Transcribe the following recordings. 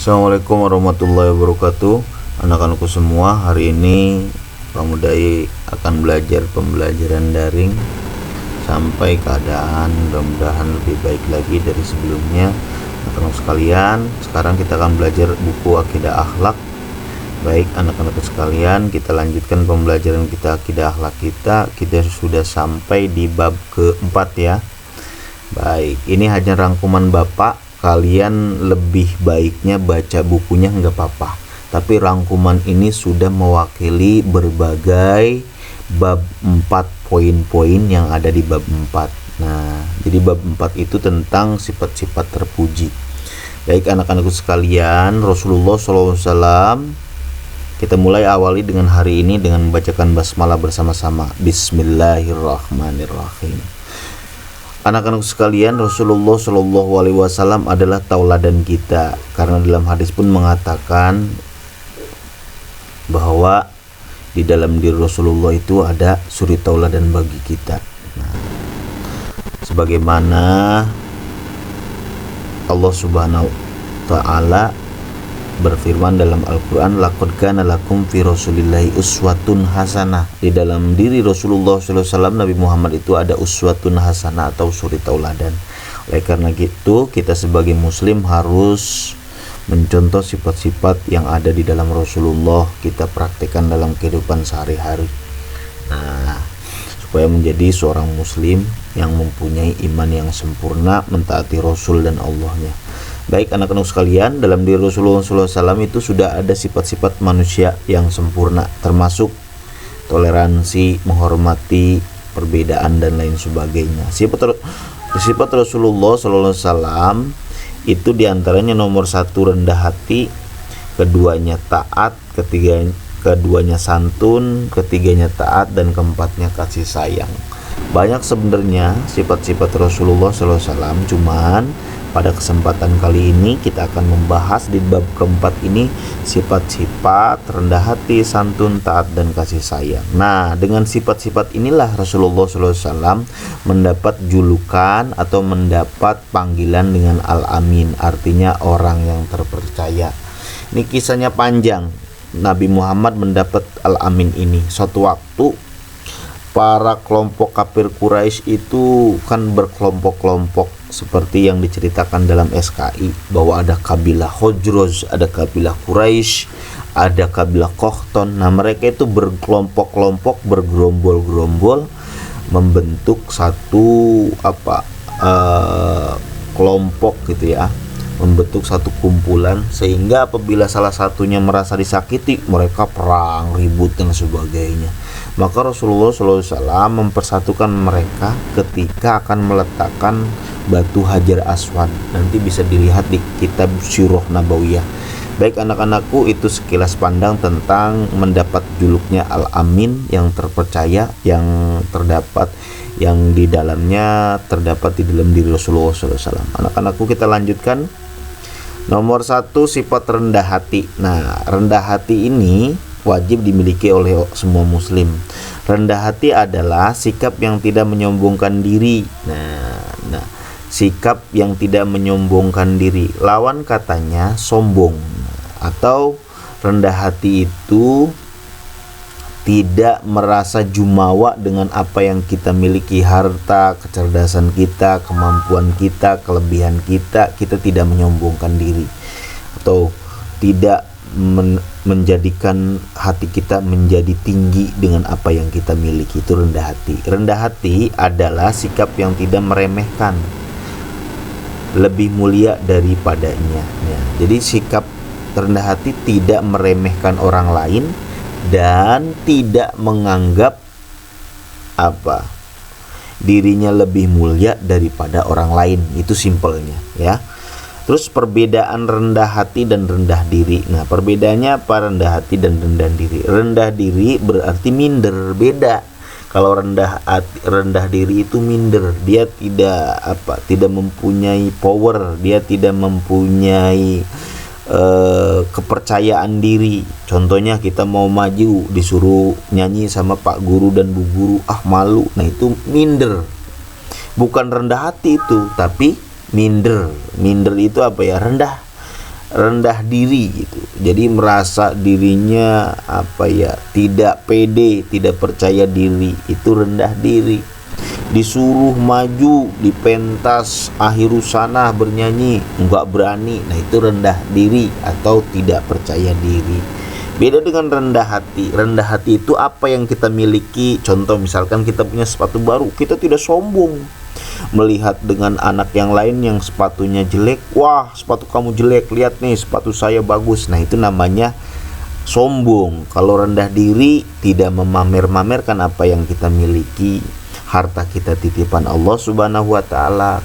Assalamualaikum warahmatullahi wabarakatuh. Anak-anakku semua, hari ini Pramudai akan belajar pembelajaran daring sampai keadaan mudah-mudahan lebih baik lagi dari sebelumnya. Anak-anak sekalian, sekarang kita akan belajar buku Akidah Akhlak. Baik anak-anak sekalian, kita lanjutkan pembelajaran kita Akidah Akhlak kita. Kita sudah sampai di bab keempat ya. Baik, ini hanya rangkuman Bapak. Kalian lebih baiknya baca bukunya nggak apa-apa, tapi rangkuman ini sudah mewakili berbagai bab 4 poin-poin yang ada di bab 4. Nah, jadi bab 4 itu tentang sifat-sifat terpuji. Baik anak-anakku sekalian, Rasulullah SAW, kita mulai awali dengan hari ini dengan membacakan basmalah bersama-sama. Bismillahirrahmanirrahim. Anak-anak sekalian, Rasulullah Shallallahu Alaihi Wasallam adalah tauladan kita, karena dalam hadis pun mengatakan bahwa di dalam diri Rasulullah itu ada suri tauladan bagi kita. Nah, sebagaimana Allah Subhanahu wa Ta'ala berfirman dalam Al-Quran, laqad kana lakum fi rasulillahi uswatun hasanah. Di dalam diri Rasulullah SAW Nabi Muhammad itu ada uswatun hasanah atau suri tauladan. Oleh karena itu kita sebagai muslim harus mencontoh sifat-sifat yang ada di dalam Rasulullah, kita praktikkan dalam kehidupan sehari-hari. Nah, supaya menjadi seorang muslim yang mempunyai iman yang sempurna, mentaati Rasul dan Allahnya. Baik anak-anak sekalian, dalam diri Rasulullah SAW itu sudah ada sifat-sifat manusia yang sempurna, termasuk toleransi, menghormati perbedaan dan lain sebagainya. Sifat Rasulullah SAW itu diantaranya nomor 1 rendah hati, keduanya taat, keduanya santun, ketiganya taat, dan keempatnya kasih sayang. Banyak sebenarnya sifat-sifat Rasulullah SAW, cuman pada kesempatan kali ini kita akan membahas di bab keempat ini sifat-sifat rendah hati, santun, taat, dan kasih sayang. Nah, dengan sifat-sifat inilah Rasulullah SAW mendapat julukan atau mendapat panggilan dengan Al-Amin, artinya orang yang terpercaya. Ini kisahnya panjang. Nabi Muhammad mendapat Al-Amin ini. Suatu waktu para kelompok kafir Quraisy itu kan berkelompok-kelompok seperti yang diceritakan dalam SKI, bahwa ada kabilah Khazraj, ada kabilah Quraisy, ada kabilah Qahtan. Nah, mereka itu berkelompok-kelompok, bergerombol-gerombol membentuk satu kelompok gitu ya, membentuk satu kumpulan, sehingga apabila salah satunya merasa disakiti, mereka perang, ribut dan sebagainya. Maka Rasulullah SAW mempersatukan mereka ketika akan meletakkan batu Hajar Aswad. Nanti bisa dilihat di kitab Sirah Nabawiyah. Baik anak-anakku, itu sekilas pandang tentang mendapat juluknya Al-Amin, yang terpercaya, yang terdapat, yang di dalamnya terdapat di dalam diri Rasulullah SAW. Anak-anakku, kita lanjutkan. Nomor 1, sifat rendah hati. Nah, rendah hati ini wajib dimiliki oleh semua muslim. Rendah hati adalah sikap yang tidak menyombongkan diri. Nah, sikap yang tidak menyombongkan diri. Lawan katanya sombong. Atau rendah hati itu tidak merasa jumawa dengan apa yang kita miliki, harta, kecerdasan kita, kemampuan kita, kelebihan kita. Kita tidak menyombongkan diri atau tidak menjadikan hati kita menjadi tinggi dengan apa yang kita miliki. Itu rendah hati. Rendah hati adalah sikap yang tidak meremehkan, lebih mulia daripadanya ya. Jadi sikap rendah hati tidak meremehkan orang lain dan tidak menganggap dirinya lebih mulia daripada orang lain. Itu simpelnya ya. Terus perbedaan rendah hati dan rendah diri. Nah, perbedaannya apa rendah hati dan rendah diri? Rendah diri berarti minder, beda. Kalau rendah diri itu minder, dia tidak mempunyai power, dia tidak mempunyai kepercayaan diri. Contohnya kita mau maju disuruh nyanyi sama Pak Guru dan Bu Guru, malu. Nah, itu minder. Bukan rendah hati itu, tapi minder. Minder itu rendah rendah diri gitu. Jadi merasa dirinya tidak pede, tidak percaya diri, itu rendah diri. Disuruh maju di pentas akhiru sana bernyanyi enggak berani, nah itu rendah diri atau tidak percaya diri. Beda dengan rendah hati. Rendah hati itu apa yang kita miliki. Contoh misalkan kita punya sepatu baru, kita tidak sombong melihat dengan anak yang lain yang sepatunya jelek. Wah, sepatu kamu jelek, lihat nih sepatu saya bagus. Nah itu namanya sombong. Kalau rendah diri, tidak memamer-mamerkan apa yang kita miliki. Harta kita titipan Allah Subhanahu wa ta'ala.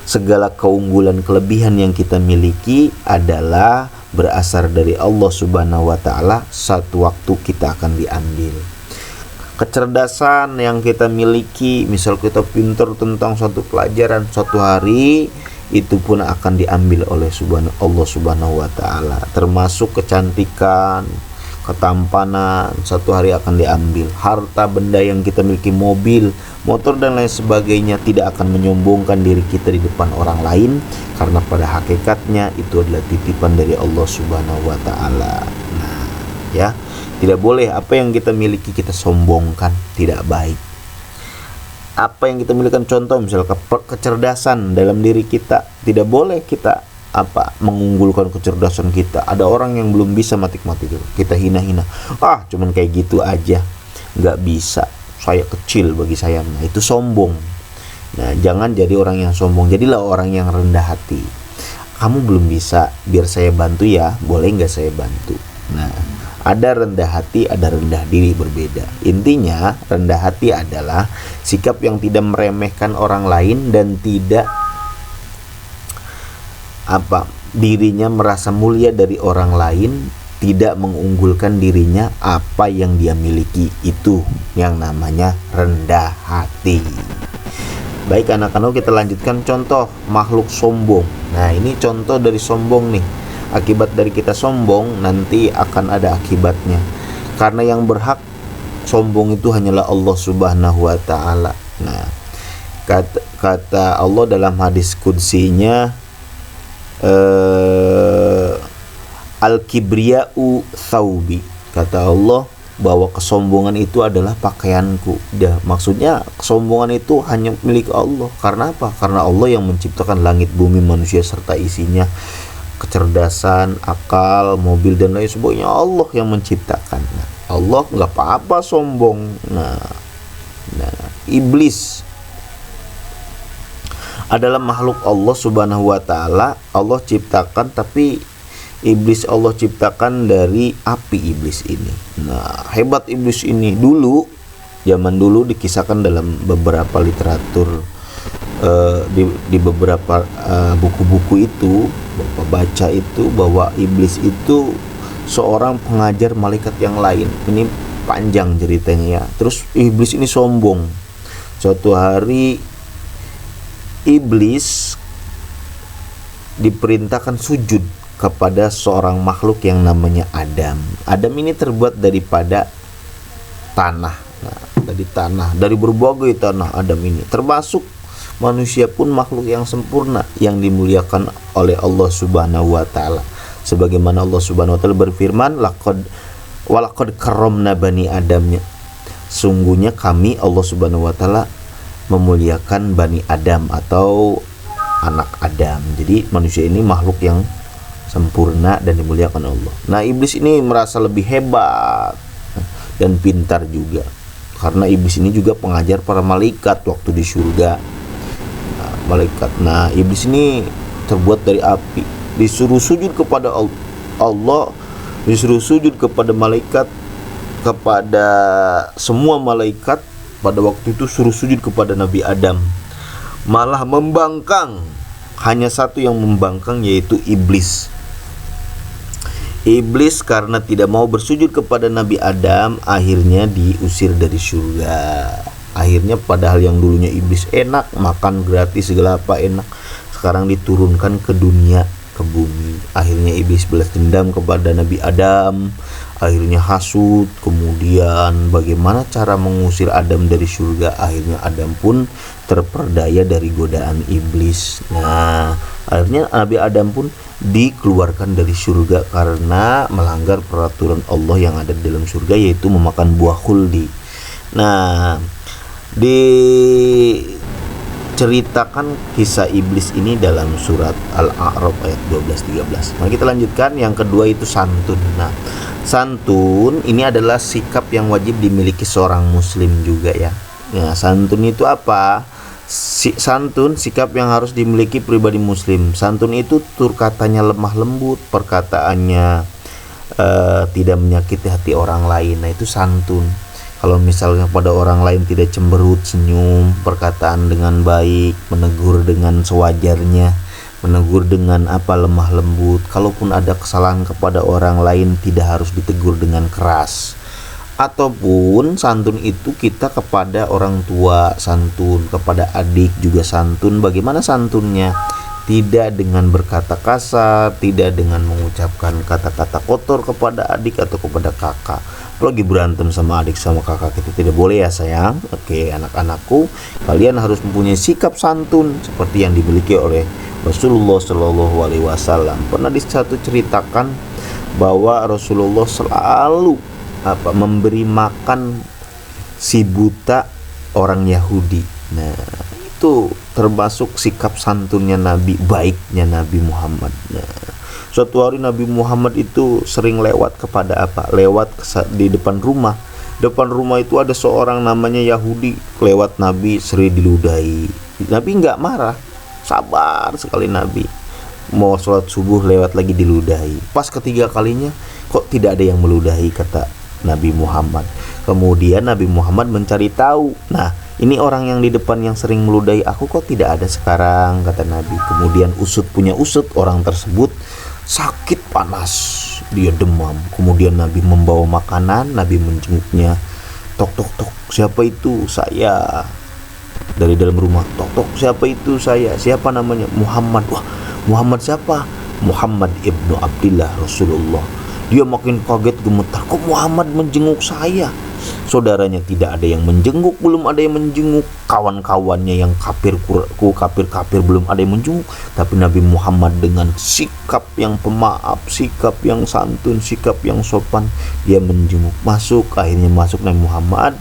Segala keunggulan kelebihan yang kita miliki adalah berasal dari Allah Subhanahu wa ta'ala. Satu waktu kita akan diambil. Kecerdasan yang kita miliki, misal kita pintar tentang suatu pelajaran, suatu hari itu pun akan diambil oleh Allah Subhanahu wa ta'ala. Termasuk kecantikan, ketampanan, satu hari akan diambil. Harta benda yang kita miliki, mobil, motor dan lain sebagainya, tidak akan menyombongkan diri kita di depan orang lain, karena pada hakikatnya itu adalah titipan dari Allah Subhanahu wa ta'ala. Nah, ya, tidak boleh apa yang kita miliki kita sombongkan, tidak baik. Apa yang kita miliki, contoh misalnya kecerdasan dalam diri kita, tidak boleh kita mengunggulkan kecerdasan kita. Ada orang yang belum bisa matematika, kita hina-hina, cuman kayak gitu aja, nggak bisa, saya kecil bagi saya. Nah itu sombong. Nah jangan jadi orang yang sombong, jadilah orang yang rendah hati. Kamu belum bisa, biar saya bantu ya, boleh nggak saya bantu? Nah ada rendah hati, ada rendah diri, berbeda. Intinya rendah hati adalah sikap yang tidak meremehkan orang lain dan tidak dirinya merasa mulia dari orang lain, tidak mengunggulkan dirinya apa yang dia miliki. Itu yang namanya rendah hati. Baik anak-anak, kita lanjutkan contoh makhluk sombong. Nah ini contoh dari sombong nih. Akibat dari kita sombong nanti akan ada akibatnya. Karena yang berhak sombong itu hanyalah Allah Subhanahu wa ta'ala. Nah kata Allah dalam hadis qudsinya, al-kibriya'u thawbi, kata Allah bahwa kesombongan itu adalah pakaianku. Maksudnya kesombongan itu hanya milik Allah. Karena apa? Karena Allah yang menciptakan langit, bumi, manusia serta isinya. Kecerdasan, akal, mobil dan lain sebagainya Allah yang menciptakan. Allah nggak apa-apa sombong. Nah iblis adalah makhluk Allah Subhanahu wa ta'ala. Allah ciptakan, tapi iblis Allah ciptakan dari api iblis ini. Nah hebat iblis ini. Zaman dulu dikisahkan dalam beberapa literatur, di beberapa buku-buku itu Bapak baca itu, bahwa iblis itu seorang pengajar malaikat yang lain. Ini panjang ceritanya ya. Terus iblis ini sombong. Suatu hari iblis diperintahkan sujud kepada seorang makhluk yang namanya Adam. Adam ini terbuat daripada tanah. Nah, dari tanah, dari berbagai tanah Adam ini. Termasuk manusia pun makhluk yang sempurna yang dimuliakan oleh Allah Subhanahu wa ta'ala. Sebagaimana Allah Subhanahu wa ta'ala berfirman, walaqad karramna bani Adamnya. Sungguhnya kami Allah Subhanahu wa ta'ala memuliakan Bani Adam atau anak Adam. Jadi manusia ini makhluk yang sempurna dan dimuliakan Allah. Nah iblis ini merasa lebih hebat dan pintar juga, karena iblis ini juga pengajar para malaikat waktu di surga. Nah iblis ini terbuat dari api, disuruh sujud kepada Allah, disuruh sujud kepada malaikat, kepada semua malaikat. Pada waktu itu suruh sujud kepada Nabi Adam, malah membangkang. Hanya satu yang membangkang, yaitu iblis. Iblis karena tidak mau bersujud kepada Nabi Adam, akhirnya diusir dari surga. Akhirnya padahal yang dulunya iblis enak, makan gratis segala apa enak, sekarang diturunkan ke dunia, ke bumi. Akhirnya iblis balas dendam kepada Nabi Adam. akhirnya hasud, kemudian bagaimana cara mengusir Adam dari surga, akhirnya Adam pun terperdaya dari godaan iblis. Nah, akhirnya Nabi Adam pun dikeluarkan dari surga karena melanggar peraturan Allah yang ada di dalam surga, yaitu memakan buah khuldi. Nah, diceritakan kisah iblis ini dalam surat Al-A'raf ayat 12-13. Nah, kita lanjutkan. Yang kedua itu santun. Nah, santun ini adalah sikap yang wajib dimiliki seorang muslim juga ya. Nah, santun itu apa? Santun sikap yang harus dimiliki pribadi muslim. Santun itu tutur katanya lemah lembut, perkataannya tidak menyakiti hati orang lain. Nah, itu santun. Kalau misalnya pada orang lain tidak cemberut, senyum, perkataan dengan baik, menegur dengan sewajarnya, menegur dengan lemah lembut. Kalaupun ada kesalahan kepada orang lain, tidak harus ditegur dengan keras. Ataupun santun itu kita kepada orang tua santun, kepada adik juga santun. Bagaimana santunnya? Tidak dengan berkata kasar, tidak dengan mengucapkan kata-kata kotor kepada adik atau kepada kakak. Lagi berantem sama adik sama kakak itu tidak boleh ya sayang. Oke, anak-anakku, kalian harus mempunyai sikap santun seperti yang dimiliki oleh Rasulullah Shallallahu Alaihi Wasallam. Pernah ceritakan bahwa Rasulullah selalu memberi makan si buta orang Yahudi. Nah, itu termasuk sikap santunnya Nabi, baiknya Nabi Muhammad. Nah, suatu hari Nabi Muhammad itu sering lewat di depan rumah. Depan rumah itu ada seorang namanya Yahudi, lewat Nabi sering diludahi. Nabi nggak marah, sabar sekali Nabi. Mau sholat subuh lewat lagi diludahi. Pas ketiga kalinya kok tidak ada yang meludahi, kata Nabi Muhammad. Kemudian Nabi Muhammad mencari tahu. Nah, ini orang yang di depan yang sering meludahi aku kok tidak ada sekarang, kata Nabi. Kemudian punya usut orang tersebut sakit panas, dia demam. Kemudian Nabi membawa makanan, Nabi menjenguknya. Tok tok tok, siapa itu? Saya. Dari dalam rumah, tok tok, siapa itu? Saya. Siapa namanya? Muhammad. Wah, Muhammad siapa? Muhammad ibnu Abdillah Rasulullah. Dia makin kaget gemetar, kok Muhammad menjenguk saya? Saudaranya tidak ada yang menjenguk, belum ada yang menjenguk. Kawan-kawannya yang kafir belum ada yang menjenguk. Tapi Nabi Muhammad dengan sikap yang pemaaf, sikap yang santun, sikap yang sopan, dia menjenguk. Akhirnya masuk Nabi Muhammad.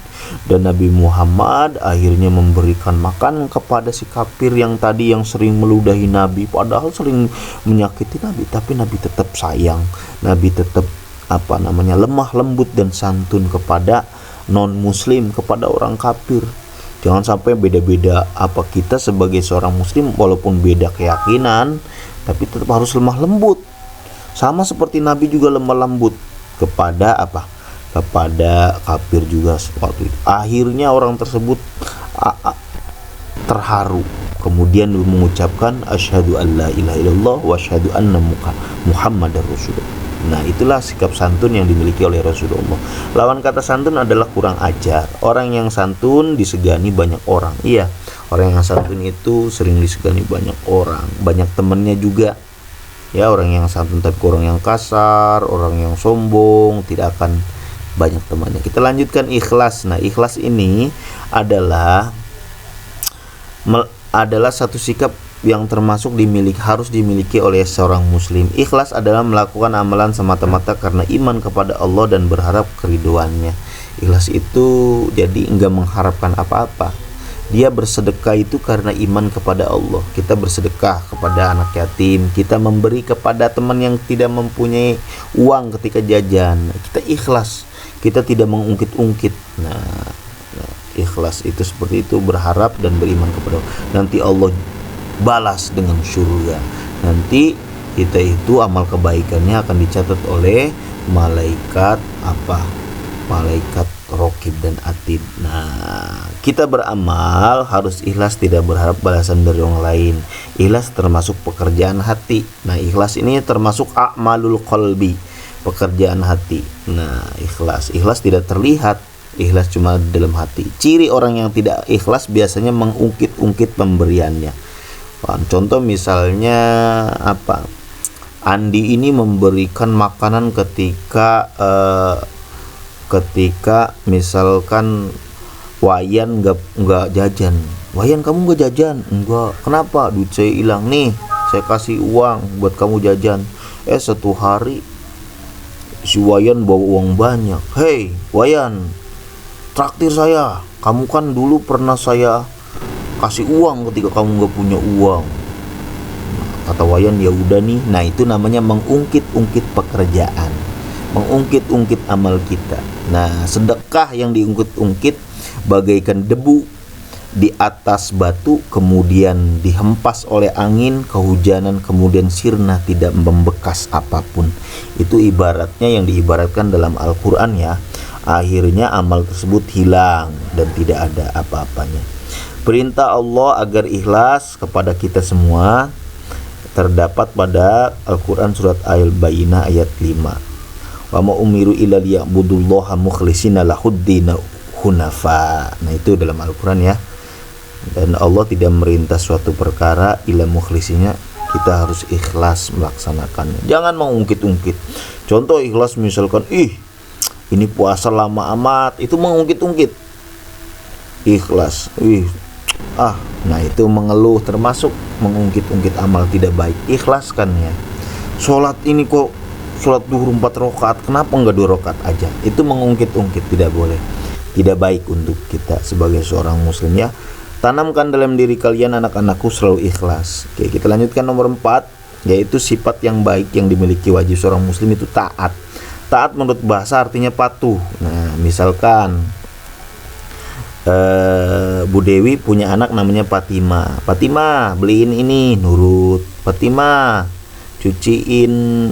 Dan Nabi Muhammad akhirnya memberikan makan kepada si kafir yang tadi yang sering meludahi Nabi, padahal sering menyakiti Nabi, tapi Nabi tetap sayang. Nabi tetap lemah lembut dan santun kepada non muslim, kepada orang kafir. Jangan sampai beda-beda kita sebagai seorang muslim, walaupun beda keyakinan, tapi tetap harus lemah lembut. Sama seperti Nabi juga lemah lembut kepada kepada kafir juga seperti itu. Akhirnya orang tersebut terharu, kemudian mengucapkan asyhadu an la ilaha illallah wa asyhadu anna Muhammadar Rasulullah. Nah, itulah sikap santun yang dimiliki oleh Rasulullah. Lawan kata santun adalah kurang ajar. Orang yang santun disegani banyak orang. Iya, orang yang santun itu sering disegani banyak orang, banyak temannya juga. Ya, orang yang santun tapi orang yang kasar, orang yang sombong tidak akan banyak temannya. Kita lanjutkan ikhlas. Nah, ikhlas ini adalah satu sikap yang harus dimiliki oleh seorang muslim. Ikhlas adalah melakukan amalan semata-mata karena iman kepada Allah dan berharap keriduannya. Ikhlas itu jadi enggak mengharapkan apa-apa. Dia bersedekah itu karena iman kepada Allah. Kita bersedekah kepada anak yatim, kita memberi kepada teman yang tidak mempunyai uang ketika jajan. Kita ikhlas, kita tidak mengungkit-ungkit. Nah, ikhlas itu seperti itu, berharap dan beriman kepada Allah. Nanti Allah balas dengan surga. Nanti kita itu amal kebaikannya akan dicatat oleh malaikat malaikat Raqib dan Atid. Nah, kita beramal harus ikhlas, tidak berharap balasan dari orang lain. Ikhlas termasuk pekerjaan hati. Nah, ikhlas ini termasuk a'malul qalbi, pekerjaan hati. Nah, ikhlas tidak terlihat. Ikhlas cuma dalam hati. Ciri orang yang tidak ikhlas biasanya mengungkit-ungkit pemberiannya. Contoh misalnya Andi ini memberikan makanan ketika misalkan Wayan nggak jajan. Wayan, kamu nggak jajan? Enggak. Kenapa? Duit saya hilang nih. Saya kasih uang buat kamu jajan. Satu hari si Wayan bawa uang banyak. Hei Wayan, traktir saya. Kamu kan dulu pernah saya kasih uang ketika kamu nggak punya uang. Kata Wayan, ya udah nih. Nah, itu namanya mengungkit-ungkit pekerjaan, mengungkit-ungkit amal kita. Nah, sedekah yang diungkit-ungkit bagaikan debu di atas batu, kemudian dihempas oleh angin, kehujanan, kemudian sirna, tidak membekas apapun. Itu ibaratnya yang diibaratkan dalam Al-Quran ya. Akhirnya amal tersebut hilang dan tidak ada apa-apanya. Perintah Allah agar ikhlas kepada kita semua terdapat pada Al-Quran surat Al-Bayyinah ayat 5. Wa ma umiru illa liya'budullaha mukhlishina lahuddin hunafa. Nah, itu dalam Al-Quran ya. Dan Allah tidak merintah suatu perkara illa mukhlisinya, kita harus ikhlas melaksanakannya. Jangan mengungkit-ungkit. Contoh ikhlas misalkan, ini puasa lama amat, itu mengungkit-ungkit. Ikhlas, nah itu mengeluh, termasuk mengungkit-ungkit amal tidak baik. Ikhlaskan ya. Sholat ini kok sholat duhur 4 rakaat, kenapa enggak 2 rakaat aja? Itu mengungkit-ungkit, tidak boleh. Tidak baik untuk kita sebagai seorang muslim ya. Tanamkan dalam diri kalian anak-anakku selalu ikhlas. Oke, kita lanjutkan nomor 4, yaitu sifat yang baik yang dimiliki wajib seorang muslim itu taat. Taat menurut bahasa artinya patuh. Nah, misalkan Bu Dewi punya anak namanya Fatima. Fatima, beliin ini, nurut. Fatima, cuciin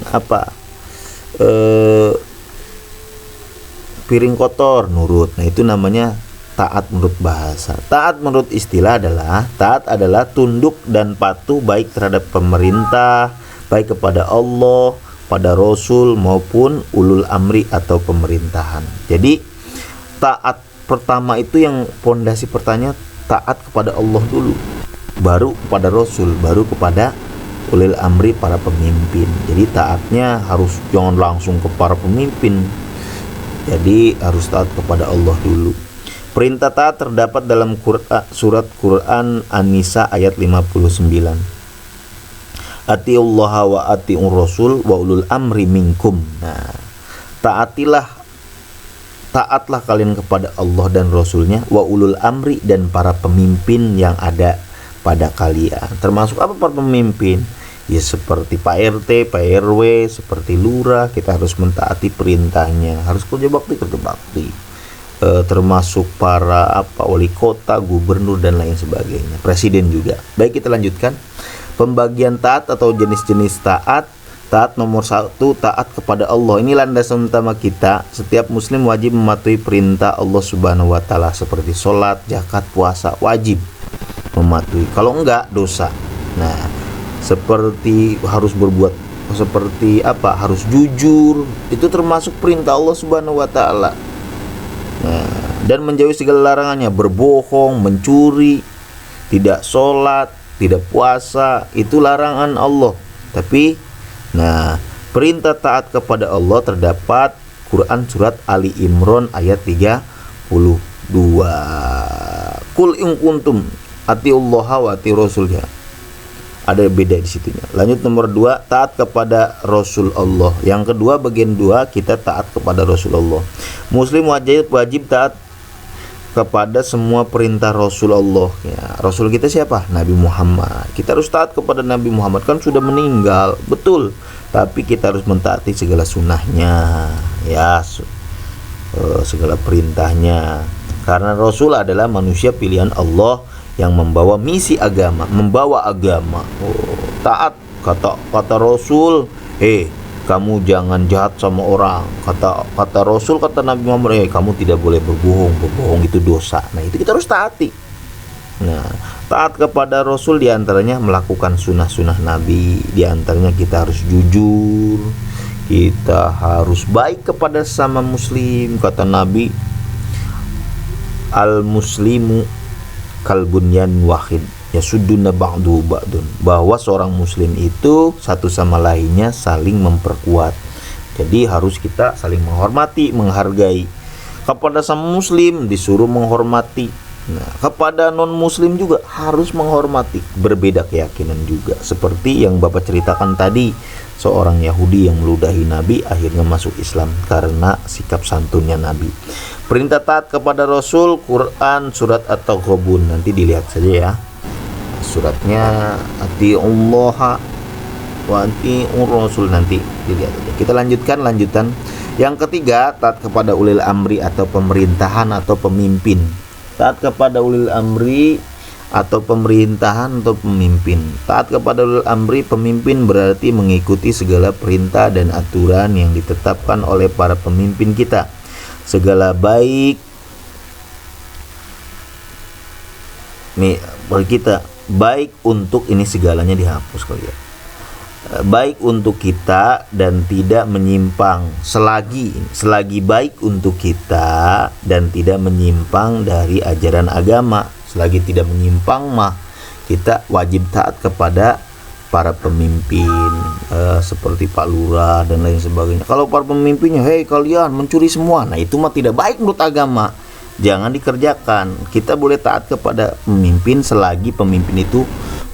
piring kotor, nurut. Nah, itu namanya taat menurut bahasa. Taat menurut istilah adalah tunduk dan patuh baik terhadap pemerintah, baik kepada Allah, pada Rasul maupun ulul amri atau pemerintahan. Jadi taat pertama itu yang pondasi pertanyaan, taat kepada Allah dulu, baru kepada Rasul, baru kepada ulil amri, para pemimpin. Jadi taatnya harus jangan langsung ke para pemimpin. Jadi harus taat kepada Allah dulu. Perintah taat terdapat dalam surat Quran An-Nisa ayat 59. Atiullaha wa atiur rasul wa ulul amri minkum. Nah, taatlah kalian kepada Allah dan Rasulnya, wa ulul amri, dan para pemimpin yang ada pada kalian. Termasuk apa para pemimpin? Ya seperti Pak RT, Pak RW, seperti lurah, kita harus mentaati perintahnya, harus kerja bakti. Termasuk para wali kota, gubernur dan lain sebagainya, presiden juga. Baik, kita lanjutkan. Pembagian taat atau jenis-jenis taat. Taat nomor 1, taat kepada Allah. Ini landasan utama kita. Setiap muslim wajib mematuhi perintah Allah Subhanahu wa taala seperti sholat, zakat, puasa, wajib mematuhi. Kalau enggak, dosa. Nah, seperti harus berbuat harus jujur, itu termasuk perintah Allah Subhanahu wa taala. Nah, dan menjauhi segala larangannya, berbohong, mencuri, tidak sholat, tidak puasa, itu larangan Allah. Tapi perintah taat kepada Allah terdapat Quran surat Ali Imran ayat 32. Qul in kuntum atiullaha wa ati rasulnya. Ada beda di situnya. Lanjut nomor 2, taat kepada Rasul Allah. Yang kedua, bagian 2, kita taat kepada Rasulullah. Muslim wajib taat kepada semua perintah Rasulullah ya. Rasul kita siapa? Nabi Muhammad. Kita harus taat kepada Nabi Muhammad, kan sudah meninggal, betul. Tapi kita harus mentaati segala sunnahnya ya, segala perintahnya. Karena Rasul adalah manusia pilihan Allah yang membawa misi agama, membawa agama. Taat kata Rasul, kamu jangan jahat sama orang. Kata Rasul, kata Nabi Muhammad, kamu tidak boleh berbohong itu dosa. Nah, itu kita harus taati. Nah, taat kepada Rasul diantaranya melakukan sunnah-sunnah Nabi. Diantaranya kita harus jujur, kita harus baik kepada sesama muslim. Kata Nabi, al muslimu kalbunyan wahid yasudduna ba'du ba'dun, bahwa seorang muslim itu satu sama lainnya saling memperkuat. Jadi harus kita saling menghormati, menghargai. Kepada sama muslim disuruh menghormati. Nah, kepada non muslim juga harus menghormati. Berbeda keyakinan juga. Seperti yang Bapak ceritakan tadi, seorang Yahudi yang meludahi Nabi akhirnya masuk Islam karena sikap santunnya Nabi. Perintah taat kepada Rasul, Quran surat At-Taghabun, nanti dilihat saja ya. Suratnya atiullaha wa atiur rasul, nanti dilihat aja. Kita lanjutan. Yang ketiga, taat kepada ulil amri atau pemerintahan atau pemimpin. Taat kepada ulil amri atau pemerintahan atau pemimpin. Taat kepada ulil amri, pemimpin, berarti mengikuti segala perintah dan aturan yang ditetapkan oleh para pemimpin kita. Segala baik nih bagi kita, baik untuk, ini segalanya dihapus kali ya. Baik untuk kita dan tidak menyimpang, selagi baik untuk kita dan tidak menyimpang dari ajaran agama. Selagi tidak menyimpang mah kita wajib taat kepada para pemimpin, seperti Pak Lurah dan lain sebagainya. Kalau para pemimpinnya, hei kalian mencuri semua, nah itu mah tidak baik menurut agama, jangan dikerjakan. Kita boleh taat kepada pemimpin selagi pemimpin itu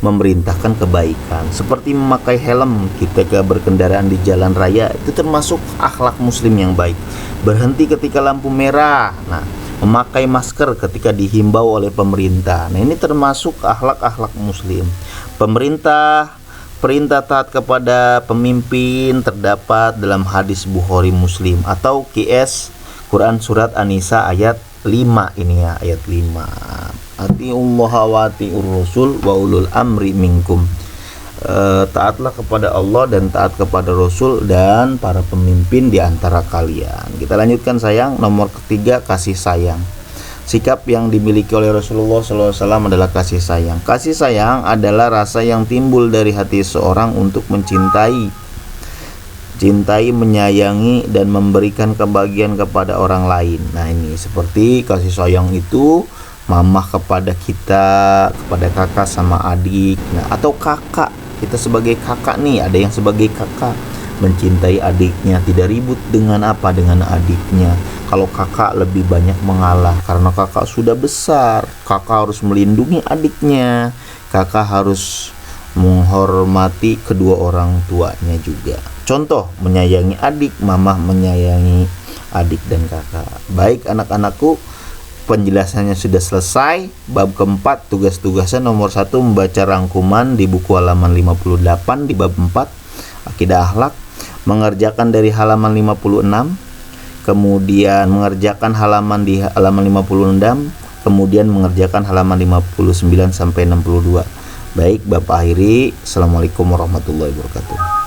memerintahkan kebaikan, seperti memakai helm ketika berkendaraan di jalan raya, itu termasuk akhlak muslim yang baik. Berhenti ketika lampu merah, nah memakai masker ketika dihimbau oleh pemerintah, nah ini termasuk akhlak muslim. Perintah taat kepada pemimpin terdapat dalam hadis Bukhari Muslim atau QS Quran surat An-Nisa ayat 5 ini ya, ayat 5. Atiullaha wa atiur rasul wa ulul amri minkum. Taatlah kepada Allah dan taat kepada Rasul dan para pemimpin di antara kalian. Kita lanjutkan sayang. Nomor ketiga, kasih sayang. Sikap yang dimiliki oleh Rasulullah SAW adalah kasih sayang. Kasih sayang adalah rasa yang timbul dari hati seorang untuk mencintai, menyayangi, dan memberikan kebahagiaan kepada orang lain. Nah ini seperti kasih sayang itu mamah kepada kita, kepada kakak sama adik. Nah atau kakak, kita sebagai kakak nih, ada yang sebagai kakak mencintai adiknya, tidak ribut dengan adiknya. Kalau kakak lebih banyak mengalah karena kakak sudah besar, kakak harus melindungi adiknya, kakak harus menghormati kedua orang tuanya juga. Contoh, menyayangi adik, mamah menyayangi adik dan kakak. Baik anak-anakku, penjelasannya sudah selesai. Bab keempat, tugas-tugasnya nomor 1, membaca rangkuman di buku halaman 58 di bab 4 akidah akhlak, mengerjakan dari halaman 56, kemudian mengerjakan halaman di halaman 56, kemudian mengerjakan halaman 59 sampai 62. Baik, Bapak akhiri. Assalamualaikum warahmatullahi wabarakatuh.